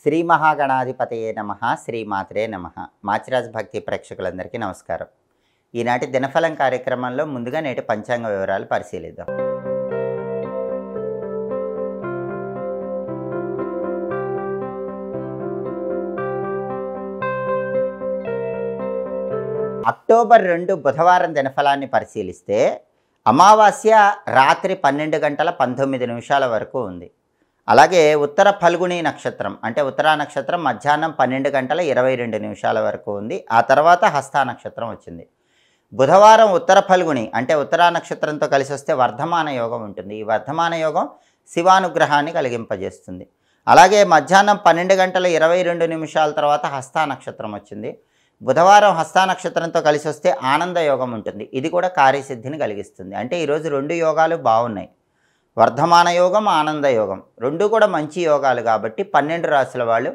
శ్రీ మహాగణాధిపతయే నమః శ్రీమాత్రే నమః. మాచిరాజ్ భక్తి ప్రేక్షకులందరికీ నమస్కారం. ఈనాటి దినఫలం కార్యక్రమంలో ముందుగా నేటి పంచాంగ వివరాలు పరిశీలిద్దాం. అక్టోబర్ 2 బుధవారం దినఫలాన్ని పరిశీలిస్తే అమావాస్య రాత్రి 12 గంటల 19 నిమిషాల వరకు ఉంది. అలాగే ఉత్తర ఫల్గుణి నక్షత్రం అంటే ఉత్తరా నక్షత్రం మధ్యాహ్నం 12 గంటల 22 నిమిషాల వరకు ఉంది. ఆ తర్వాత హస్తా నక్షత్రం వచ్చింది. బుధవారం ఉత్తర ఫల్గుణి అంటే ఉత్తరా నక్షత్రంతో కలిసి వస్తే వర్ధమాన యోగం ఉంటుంది. ఈ వర్ధమాన యోగం శివానుగ్రహాన్ని కలిగింపజేస్తుంది. అలాగే మధ్యాహ్నం 12 గంటల 22 నిమిషాల తర్వాత హస్తా నక్షత్రం వచ్చింది. బుధవారం హస్తా నక్షత్రంతో కలిసి వస్తే ఆనంద యోగం ఉంటుంది. ఇది కూడా కార్యసిద్ధిని కలిగిస్తుంది. అంటే ఈరోజు రెండు యోగాలు బాగున్నాయి. వర్ధమాన యోగం, ఆనంద యోగం రెండు కూడా మంచి యోగాలు కాబట్టి 12 రాశుల వాళ్ళు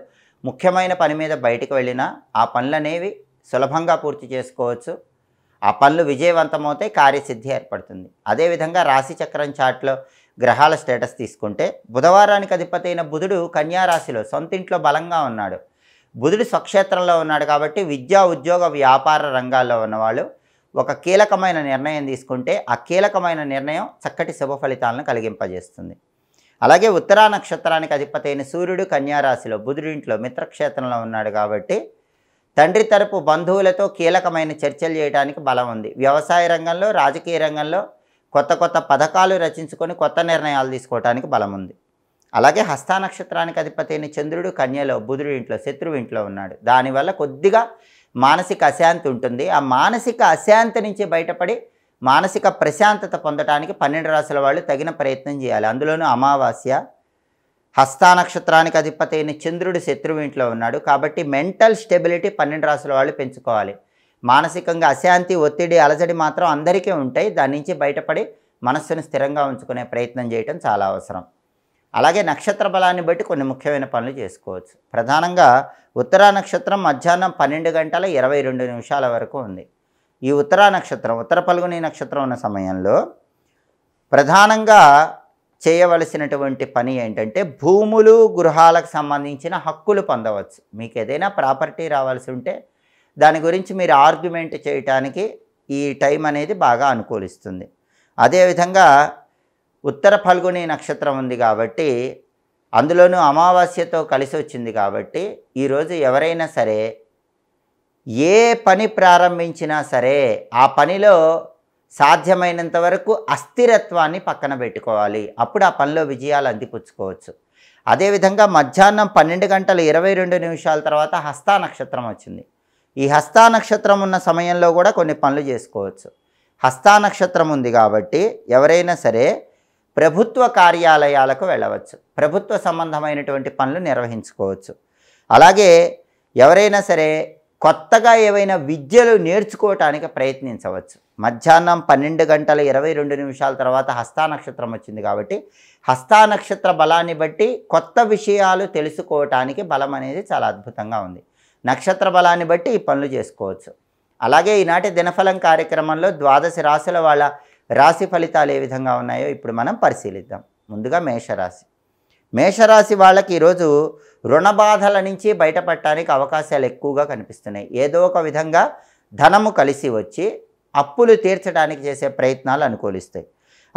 ముఖ్యమైన పని మీద బయటికి వెళ్ళినా ఆ పనులు అనేవి సులభంగా పూర్తి చేసుకోవచ్చు. ఆ పనులు విజయవంతమవుతాయి, కార్యసిద్ధి ఏర్పడుతుంది. అదేవిధంగా రాశి చక్రం చార్ట్లో గ్రహాల స్టేటస్ తీసుకుంటే బుధవారానికి అధిపతి అయిన బుధుడు కన్యా రాశిలో సొంతింట్లో బలంగా ఉన్నాడు. బుధుడు స్వక్షేత్రంలో ఉన్నాడు కాబట్టి విద్యా ఉద్యోగ వ్యాపార రంగాల్లో ఉన్నవాళ్ళు ఒక కీలకమైన నిర్ణయం తీసుకుంటే ఆ కీలకమైన నిర్ణయం చక్కటి శుభ ఫలితాలను కలిగింపజేస్తుంది. అలాగే ఉత్తరా నక్షత్రానికి అధిపతి అయిన సూర్యుడు కన్యారాశిలో బుధుడింట్లో మిత్రక్షేత్రంలో ఉన్నాడు కాబట్టి తండ్రి తరపు బంధువులతో కీలకమైన చర్చలు చేయడానికి బలం ఉంది. వ్యవసాయ రంగంలో, రాజకీయ రంగంలో కొత్త కొత్త పథకాలు రచించుకొని కొత్త నిర్ణయాలు తీసుకోవడానికి బలం ఉంది. అలాగే హస్తా నక్షత్రానికి అధిపతి అయిన చంద్రుడు కన్యలో బుధుడి ఇంట్లో శత్రువు ఇంట్లో ఉన్నాడు. దానివల్ల కొద్దిగా మానసిక అశాంతి ఉంటుంది. ఆ మానసిక అశాంతి నుంచి బయటపడి మానసిక ప్రశాంతత పొందడానికి 12 రాశుల వాళ్ళు తగిన ప్రయత్నం చేయాలి. అందులోనూ అమావాస్య హస్తా నక్షత్రానికి అధిపతి అయిన చంద్రుడు శత్రువు ఇంట్లో ఉన్నాడు కాబట్టి మెంటల్ స్టెబిలిటీ 12 రాశుల వాళ్ళు పెంచుకోవాలి. మానసికంగా అశాంతి, ఒత్తిడి, అలజడి మాత్రం అందరికీ ఉంటాయి. దాని నుంచి బయటపడి మనస్సును స్థిరంగా ఉంచుకునే ప్రయత్నం చేయటం చాలా అవసరం. అలాగే నక్షత్ర బలాన్ని బట్టి కొన్ని ముఖ్యమైన పనులు చేసుకోవచ్చు. ప్రధానంగా ఉత్తరా నక్షత్రం మధ్యాహ్నం 12 గంటల 22 నిమిషాల వరకు ఉంది. ఈ ఉత్తరా నక్షత్రం ఉత్తర ఫల్గుని నక్షత్రం ఉన్న సమయంలో ప్రధానంగా చేయవలసినటువంటి పని ఏంటంటే భూములు, గృహాలకు సంబంధించిన హక్కులు పొందవచ్చు. మీకు ఏదైనా ప్రాపర్టీ రావాల్సి ఉంటే దాని గురించి మీరు ఆర్గ్యుమెంట్ చేయటానికి ఈ టైం అనేది బాగా అనుకూలిస్తుంది. అదేవిధంగా ఉత్తర ఫల్గుని నక్షత్రం ఉంది కాబట్టి అందులోనూ అమావాస్యతో కలిసి వచ్చింది కాబట్టి ఈరోజు ఎవరైనా సరే ఏ పని ప్రారంభించినా సరే ఆ పనిలో సాధ్యమైనంత వరకు అస్థిరత్వాన్ని పక్కన పెట్టుకోవాలి. అప్పుడు ఆ పనిలో విజయాలు అందిపుచ్చుకోవచ్చు. అదేవిధంగా మధ్యాహ్నం 12 గంటల 22 నిమిషాల తర్వాత హస్తా నక్షత్రం వచ్చింది. ఈ హస్తా నక్షత్రం ఉన్న సమయంలో కూడా కొన్ని పనులు చేసుకోవచ్చు. హస్తా నక్షత్రం ఉంది కాబట్టి ఎవరైనా సరే ప్రభుత్వ కార్యాలయాలకు వెళ్ళవచ్చు. ప్రభుత్వ సంబంధమైనటువంటి పనులు నిర్వహించుకోవచ్చు. అలాగే ఎవరైనా సరే కొత్తగా ఏవైనా విద్యలు నేర్చుకోవటానికి ప్రయత్నించవచ్చు. మధ్యాహ్నం 12 గంటల 22 నిమిషాల తర్వాత హస్తా నక్షత్రం వచ్చింది కాబట్టి హస్తా నక్షత్ర బలాన్ని బట్టి కొత్త విషయాలు తెలుసుకోవటానికి బలం అనేది చాలా అద్భుతంగా ఉంది. నక్షత్ర బలాన్ని బట్టి ఈ పనులు చేసుకోవచ్చు. అలాగే ఈనాటి దినఫలం కార్యక్రమంలో 12 రాశుల వాళ్ళ రాశి ఫలితాలు ఏ విధంగా ఉన్నాయో ఇప్పుడు మనం పరిశీలిద్దాం. ముందుగా మేషరాశి. మేషరాశి వాళ్ళకి ఈరోజు రుణ బాధల నుంచి బయటపడటానికి అవకాశాలు ఎక్కువగా కనిపిస్తున్నాయి. ఏదో ఒక విధంగా ధనము కలిసి వచ్చి అప్పులు తీర్చడానికి చేసే ప్రయత్నాలు అనుకూలిస్తాయి.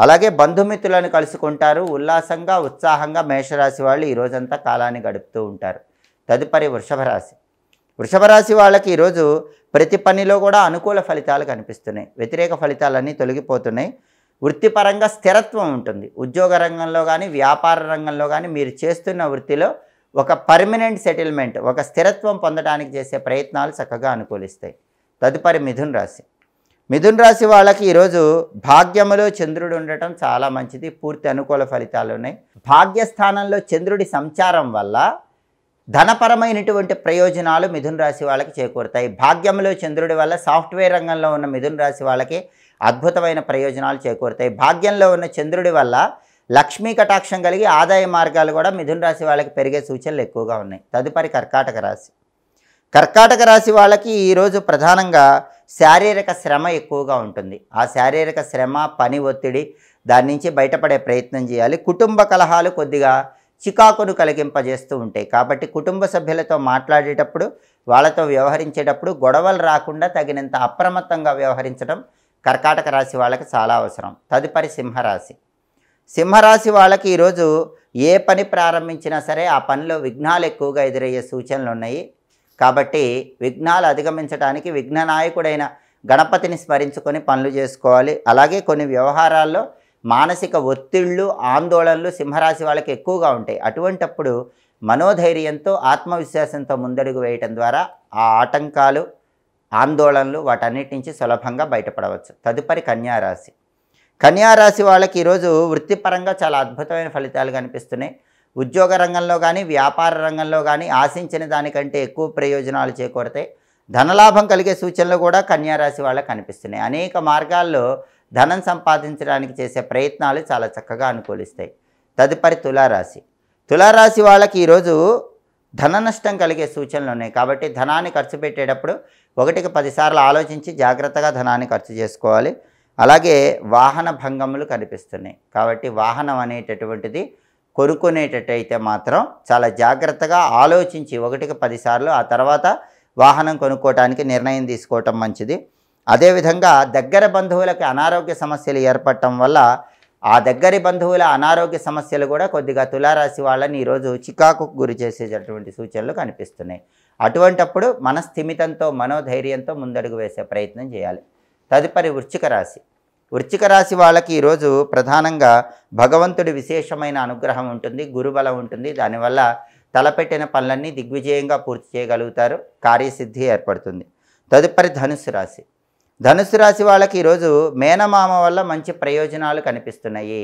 అలాగే బంధుమిత్రులను కలుసుకుంటారు. ఉల్లాసంగా, ఉత్సాహంగా మేషరాశి వాళ్ళు ఈ రోజంతా కాలాన్ని గడుపుతూ ఉంటారు. తదుపరి వృషభ రాశి. వృషభ రాశి వాళ్ళకి ఈరోజు ప్రతి పనిలో కూడా అనుకూల ఫలితాలు కనిపిస్తున్నాయి. వ్యతిరేక ఫలితాలన్నీ తొలగిపోతున్నాయి. వృత్తిపరంగా స్థిరత్వం ఉంటుంది. ఉద్యోగ రంగంలో కానీ, వ్యాపార రంగంలో కానీ మీరు చేస్తున్న వృత్తిలో ఒక పర్మనెంట్ సెటిల్మెంట్, ఒక స్థిరత్వం పొందడానికి చేసే ప్రయత్నాలు చక్కగా అనుకూలిస్తాయి. తదుపరి మిథున రాశి. మిథున రాశి వాళ్ళకి ఈరోజు భాగ్యములో చంద్రుడు ఉండటం చాలా మంచిది. పూర్తి అనుకూల ఫలితాలు ఉన్నాయి. భాగ్యస్థానంలో చంద్రుడి సంచారం వల్ల ధనపరమైనటువంటి ప్రయోజనాలు మిథున రాశి వాళ్ళకి చేకూరుతాయి. భాగ్యంలో చంద్రుడి వల్ల సాఫ్ట్వేర్ రంగంలో ఉన్న మిథున రాశి వాళ్ళకి అద్భుతమైన ప్రయోజనాలు చేకూరుతాయి. భాగ్యంలో ఉన్న చంద్రుడి వల్ల లక్ష్మీ కటాక్షం కలిగి ఆదాయ మార్గాలు కూడా మిథున రాశి వాళ్ళకి పెరిగే సూచనలు ఎక్కువగా ఉన్నాయి. తదుపరి కర్కాటక రాశి. కర్కాటక రాశి వాళ్ళకి ఈరోజు ప్రధానంగా శారీరక శ్రమ ఎక్కువగా ఉంటుంది. ఆ శారీరక శ్రమ, పని ఒత్తిడి దాని నుంచి బయటపడే ప్రయత్నం చేయాలి. కుటుంబ కలహాలు కొద్దిగా చికాకును కలిగింపజేస్తూ ఉంటాయి. కాబట్టి కుటుంబ సభ్యులతో మాట్లాడేటప్పుడు, వాళ్ళతో వ్యవహరించేటప్పుడు గొడవలు రాకుండా తగినంత అప్రమత్తంగా వ్యవహరించడం కర్కాటక రాశి వాళ్ళకి చాలా అవసరం. తదుపరి సింహరాశి. సింహరాశి వాళ్ళకి ఈరోజు ఏ పని ప్రారంభించినా సరే ఆ పనిలో విఘ్నాలు ఎక్కువగా ఎదురయ్యే సూచనలు ఉన్నాయి. కాబట్టి విఘ్నాలు అధిగమించడానికి విఘ్ననాయకుడైన గణపతిని స్మరించుకొని పనులు చేసుకోవాలి. అలాగే కొన్ని వ్యవహారాల్లో మానసిక ఒత్తిళ్ళు, ఆందోళనలు సింహరాశి వాళ్ళకి ఎక్కువగా ఉంటాయి. అటువంటప్పుడు మనోధైర్యంతో, ఆత్మవిశ్వాసంతో ముందడుగు వేయటం ద్వారా ఆ ఆటంకాలు, ఆందోళనలు వాటన్నిటి నుంచి సులభంగా బయటపడవచ్చు. తదుపరి కన్యారాశి. కన్యారాశి వాళ్ళకి ఈరోజు వృత్తిపరంగా చాలా అద్భుతమైన ఫలితాలు కనిపిస్తున్నాయి. ఉద్యోగ రంగంలో కానీ, వ్యాపార రంగంలో కానీ ఆశించిన దానికంటే ఎక్కువ ప్రయోజనాలు చేకూరతాయి. ధనలాభం కలిగే సూచనలు కూడా కన్యారాశి వాళ్ళకి కనిపిస్తున్నాయి. అనేక మార్గాల్లో ధనం సంపాదించడానికి చేసే ప్రయత్నాలు చాలా చక్కగా అనుకూలిస్తాయి. తదుపరి తులారాశి. తులారాశి వాళ్ళకి ఈరోజు ధన నష్టం కలిగే సూచనలు ఉన్నాయి. కాబట్టి ధనాన్ని ఖర్చు పెట్టేటప్పుడు 1కి 10 సార్లు ఆలోచించి జాగ్రత్తగా ధనాన్ని ఖర్చు చేసుకోవాలి. అలాగే వాహన భంగములు కనిపిస్తున్నాయి. కాబట్టి వాహనం అనేటటువంటిది కొనుక్కునేటట్టయితే మాత్రం చాలా జాగ్రత్తగా ఆలోచించి 1కి 10 సార్లు ఆ తర్వాత వాహనం కొనుక్కోవటానికి నిర్ణయం తీసుకోవటం మంచిది. అదేవిధంగా దగ్గర బంధువులకి అనారోగ్య సమస్యలు ఏర్పడటం వల్ల ఆ దగ్గరి బంధువుల అనారోగ్య సమస్యలు కూడా కొద్దిగా తులారాశి వాళ్ళని ఈరోజు చికాకుకు గురి చేసేటటువంటి సూచనలు కనిపిస్తున్నాయి. అటువంటప్పుడు మనస్థిమితంతో, మనోధైర్యంతో ముందడుగు వేసే ప్రయత్నం చేయాలి. తదుపరి వృశ్చిక రాశి. వృశ్చిక రాశి వాళ్ళకి ఈరోజు ప్రధానంగా భగవంతుడి విశేషమైన అనుగ్రహం ఉంటుంది, గురుబలం ఉంటుంది. దానివల్ల తలపెట్టిన పనులన్నీ దిగ్విజయంగా పూర్తి చేయగలుగుతారు, కార్యసిద్ధి ఏర్పడుతుంది. తదుపరి ధనుస్సు రాశి. ధనుస్సు రాశి వాళ్ళకి ఈరోజు మేనమామ వల్ల మంచి ప్రయోజనాలు కనిపిస్తున్నాయి.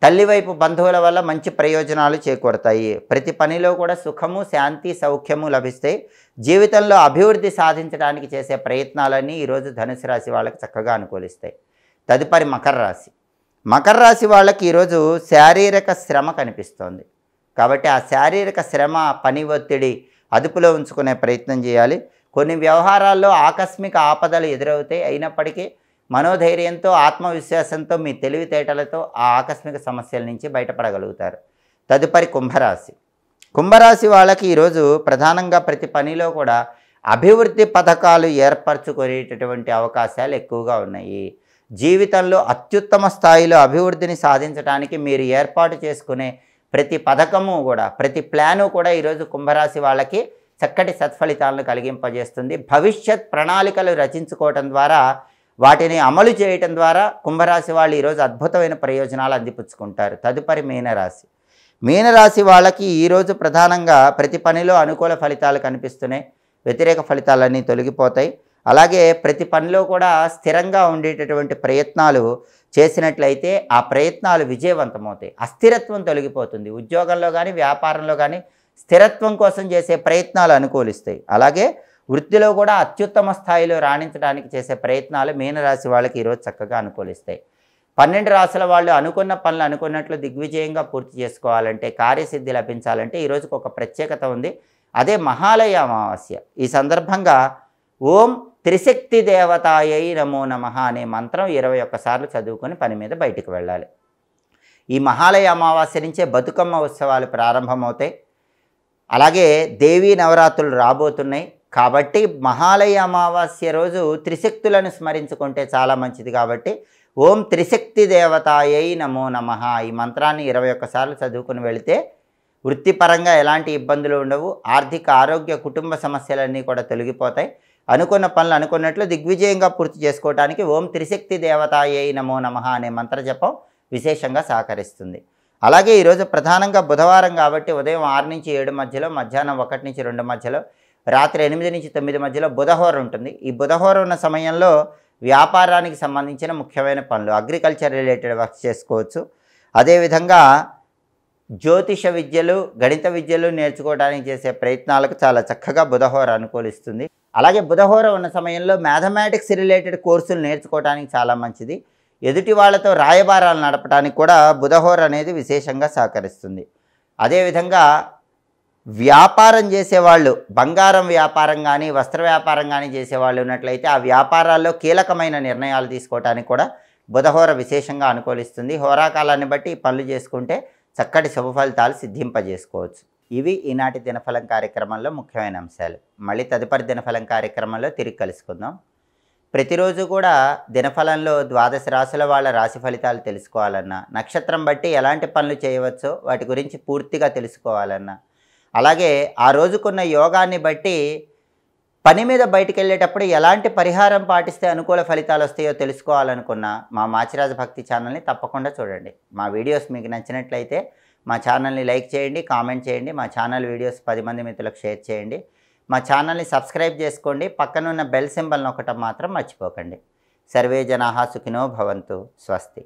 తల్లి వైపు బంధువుల వల్ల మంచి ప్రయోజనాలు చేకూరతాయి. ప్రతి పనిలో కూడా సుఖము, శాంతి, సౌఖ్యము లభిస్తాయి. జీవితంలో అభివృద్ధి సాధించడానికి చేసే ప్రయత్నాలన్నీ ఈరోజు ధనుసు రాశి వాళ్ళకి చక్కగా అనుకూలిస్తాయి. తదుపరి మకర రాశి. మకర రాశి వాళ్ళకి ఈరోజు శారీరక శ్రమ కనిపిస్తోంది. కాబట్టి ఆ శారీరక శ్రమ, పని ఒత్తిడి అదుపులో ఉంచుకునే ప్రయత్నం చేయాలి. కొన్ని వ్యవహారాల్లో ఆకస్మిక ఆపదలు ఎదురవుతాయి. అయినప్పటికీ మనోధైర్యంతో, ఆత్మవిశ్వాసంతో, మీ తెలివితేటలతో ఆ ఆకస్మిక సమస్యల నుంచి బయటపడగలుగుతారు. తదుపరి కుంభరాశి. కుంభరాశి వాళ్ళకి ఈరోజు ప్రధానంగా ప్రతి పనిలో కూడా అభివృద్ధి పథకాలు ఏర్పరచుకునేటటువంటి అవకాశాలు ఎక్కువగా ఉన్నాయి. జీవితంలో అత్యుత్తమ స్థాయిలో అభివృద్ధిని సాధించడానికి మీరు ఏర్పాటు చేసుకునే ప్రతి పథకము కూడా, ప్రతి ప్లాను కూడా ఈరోజు కుంభరాశి వాళ్ళకి చక్కటి సత్ఫలితాలను కలిగింపజేస్తుంది. భవిష్యత్ ప్రణాళికలు రచించుకోవటం ద్వారా, వాటిని అమలు చేయటం ద్వారా కుంభరాశి వాళ్ళు ఈరోజు అద్భుతమైన ప్రయోజనాలు అందిపుచ్చుకుంటారు. తదుపరి మీనరాశి. మీనరాశి వాళ్ళకి ఈరోజు ప్రధానంగా ప్రతి పనిలో అనుకూల ఫలితాలు కనిపిస్తున్నాయి. వ్యతిరేక ఫలితాలన్నీ తొలగిపోతాయి. అలాగే ప్రతి పనిలో కూడా స్థిరంగా ఉండేటటువంటి ప్రయత్నాలు చేసినట్లయితే ఆ ప్రయత్నాలు విజయవంతమవుతాయి. అస్థిరత్వం తొలగిపోతుంది. ఉద్యోగంలో కానీ, వ్యాపారంలో కానీ స్థిరత్వం కోసం చేసే ప్రయత్నాలు అనుకూలిస్తాయి. అలాగే వృత్తిలో కూడా అత్యుత్తమ స్థాయిలో రాణించడానికి చేసే ప్రయత్నాలు మీనరాశి వాళ్ళకి ఈరోజు చక్కగా అనుకూలిస్తాయి. 12 రాశుల వాళ్ళు అనుకున్న పనులు అనుకున్నట్లు దిగ్విజయంగా పూర్తి చేసుకోవాలంటే, కార్యసిద్ధి లభించాలంటే ఈరోజుకు ఒక ప్రత్యేకత ఉంది. అదే మహాలయ అమావాస్య. ఈ సందర్భంగా ఓం త్రిశక్తి దేవతాయై నమో నమః అనే మంత్రం 21 సార్లు చదువుకొని పని మీద బయటికి వెళ్ళాలి. ఈ మహాలయ అమావాస్య నుంచే బతుకమ్మ ఉత్సవాలు ప్రారంభమవుతాయి. అలాగే దేవీ నవరాత్రులు రాబోతున్నాయి. కాబట్టి మహాలయ అమావాస్య రోజు త్రిశక్తులను స్మరించుకుంటే చాలా మంచిది. కాబట్టి ఓం త్రిశక్తి దేవతాయై నమో నమః ఈ మంత్రాన్ని 21 సార్లు చదువుకుని వెళితే వృత్తిపరంగా ఎలాంటి ఇబ్బందులు ఉండవు. ఆర్థిక, ఆరోగ్య, కుటుంబ సమస్యలన్నీ కూడా తొలగిపోతాయి. అనుకున్న పనులు అనుకున్నట్లు దిగ్విజయంగా పూర్తి చేసుకోవడానికి ఓం త్రిశక్తి దేవతాయై నమో నమః అనే మంత్ర జపం విశేషంగా సహకరిస్తుంది. అలాగే ఈరోజు ప్రధానంగా బుధవారం కాబట్టి ఉదయం 6 నుంచి 7 మధ్యలో, మధ్యాహ్నం 1 నుంచి 2 మధ్యలో, రాత్రి 8 నుంచి 9 మధ్యలో బుధహోర ఉంటుంది. ఈ బుధహోర ఉన్న సమయంలో వ్యాపారానికి సంబంధించిన ముఖ్యమైన పనులు, అగ్రికల్చర్ రిలేటెడ్ వర్క్ చేసుకోవచ్చు. అదేవిధంగా జ్యోతిష విద్యలు, గణిత విద్యలు నేర్చుకోవడానికి చేసే ప్రయత్నాలకు చాలా చక్కగా బుధహోర అనుకూలిస్తుంది. అలాగే బుధహోర ఉన్న సమయంలో మ్యాథమెటిక్స్ రిలేటెడ్ కోర్సులు నేర్చుకోవడానికి చాలా మంచిది. ఎదుటి వాళ్ళతో రాయబారాలు నడపడానికి కూడా బుధహోర అనేది విశేషంగా సహకరిస్తుంది. అదేవిధంగా వ్యాపారం చేసేవాళ్ళు, బంగారం వ్యాపారం కానీ, వస్త్ర వ్యాపారం కానీ చేసేవాళ్ళు ఉన్నట్లయితే ఆ వ్యాపారాల్లో కీలకమైన నిర్ణయాలు తీసుకోవడానికి కూడా బుధహోర విశేషంగా అనుకూలిస్తుంది. హోరాకాలాన్ని బట్టి పనులు చేసుకుంటే చక్కటి శుభ ఫలితాలు సిద్ధింపజేసుకోవచ్చు. ఇవి ఈనాటి దినఫలం కార్యక్రమంలో ముఖ్యమైన అంశాలు. మళ్ళీ తదుపరి దినఫలం కార్యక్రమంలో తిరిగి కలుసుకుందాం. ప్రతిరోజు కూడా దినఫలంలో ద్వాదశ రాశుల వాళ్ళ రాశి ఫలితాలు తెలుసుకోవాలన్నా, నక్షత్రం బట్టి ఎలాంటి పనులు చేయవచ్చో వాటి గురించి పూర్తిగా తెలుసుకోవాలన్నా, అలాగే ఆ రోజుకున్న యోగాన్ని బట్టి పని మీద బయటికి వెళ్ళేటప్పుడు ఎలాంటి పరిహారం పాటిస్తే అనుకూల ఫలితాలు వస్తాయో తెలుసుకోవాలనుకున్న మా మాచిరాజ భక్తి ఛానల్ని తప్పకుండా చూడండి. మా వీడియోస్ మీకు నచ్చినట్లయితే మా ఛానల్ని లైక్ చేయండి, కామెంట్ చేయండి. మా ఛానల్ వీడియోస్ 10 మంది మిత్రులకు షేర్ చేయండి. మా ఛానల్ని సబ్స్క్రైబ్ చేసుకోండి. పక్కనున్న బెల్ సింబల్ నొక్కటం మాత్రం మర్చిపోకండి. సర్వే జనాః సుఖినో భవంతు. స్వస్తి.